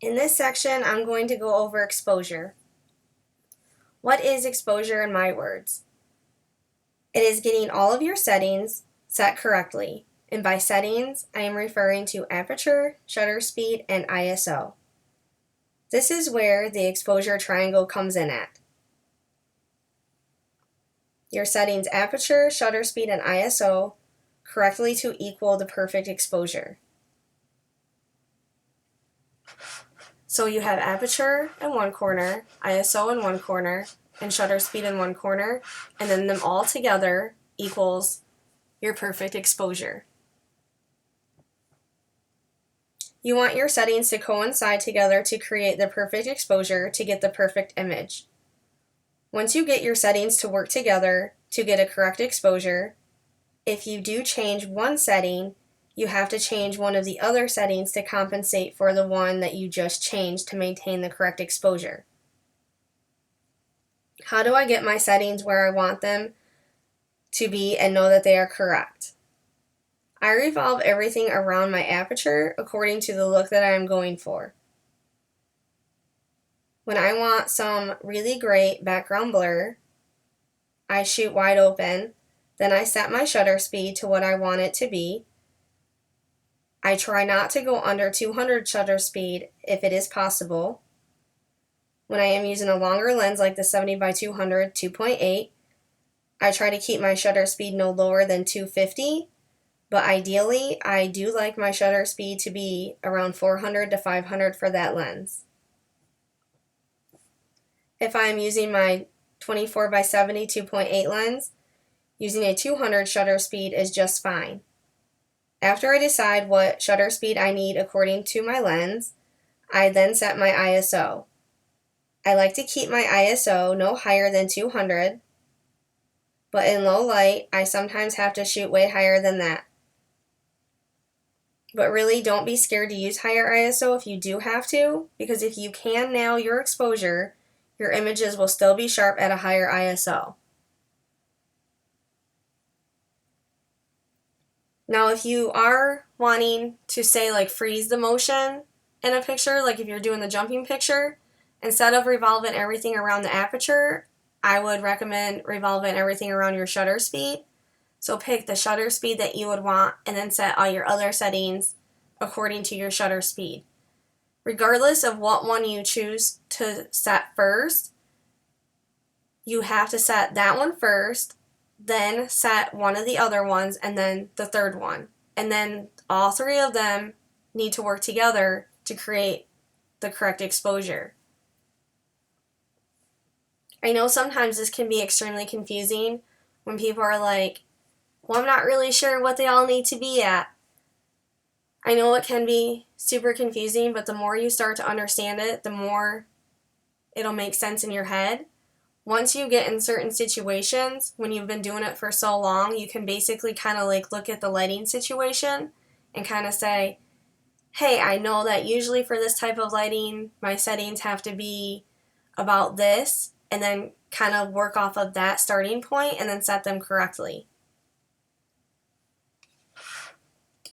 In this section, I'm going to go over exposure. What is exposure in my words? It is getting all of your settings set correctly, and by settings, I am referring to aperture, shutter speed, and ISO. This is where the exposure triangle comes in at. Your settings aperture, shutter speed, and ISO correctly to equal the perfect exposure. So you have aperture in one corner, ISO in one corner, and shutter speed in one corner, and then them all together equals your perfect exposure. You want your settings to coincide together to create the perfect exposure to get the perfect image. Once you get your settings to work together to get a correct exposure, if you do change one setting, you have to change one of the other settings to compensate for the one that you just changed to maintain the correct exposure. How do I get my settings where I want them to be and know that they are correct? I revolve everything around my aperture according to the look that I am going for. When I want some really great background blur, I shoot wide open, then I set my shutter speed to what I want it to be. I try not to go under 200 shutter speed if it is possible. When I am using a longer lens like the 70x200 2.8, I try to keep my shutter speed no lower than 250, but ideally I do like my shutter speed to be around 400 to 500 for that lens. If I am using my 24x70 2.8 lens, using a 200 shutter speed is just fine. After I decide what shutter speed I need according to my lens, I then set my ISO. I like to keep my ISO no higher than 200, but in low light, I sometimes have to shoot way higher than that. But really, don't be scared to use higher ISO if you do have to, because if you can nail your exposure, your images will still be sharp at a higher ISO. Now, if you are wanting to say like freeze the motion in a picture, like if you're doing the jumping picture, instead of revolving everything around the aperture, I would recommend revolving everything around your shutter speed. So pick the shutter speed that you would want and then set all your other settings according to your shutter speed. Regardless of what one you choose to set first, you have to set that one first, then set one of the other ones, and then the third one. And then all three of them need to work together to create the correct exposure. I know sometimes this can be extremely confusing when people are like, well, I'm not really sure what they all need to be at. I know it can be super confusing, but the more you start to understand it, the more it'll make sense in your head. Once you get in certain situations, when you've been doing it for so long, you can basically kind of like look at the lighting situation and kind of say, hey, I know that usually for this type of lighting, my settings have to be about this, and then kind of work off of that starting point and then set them correctly.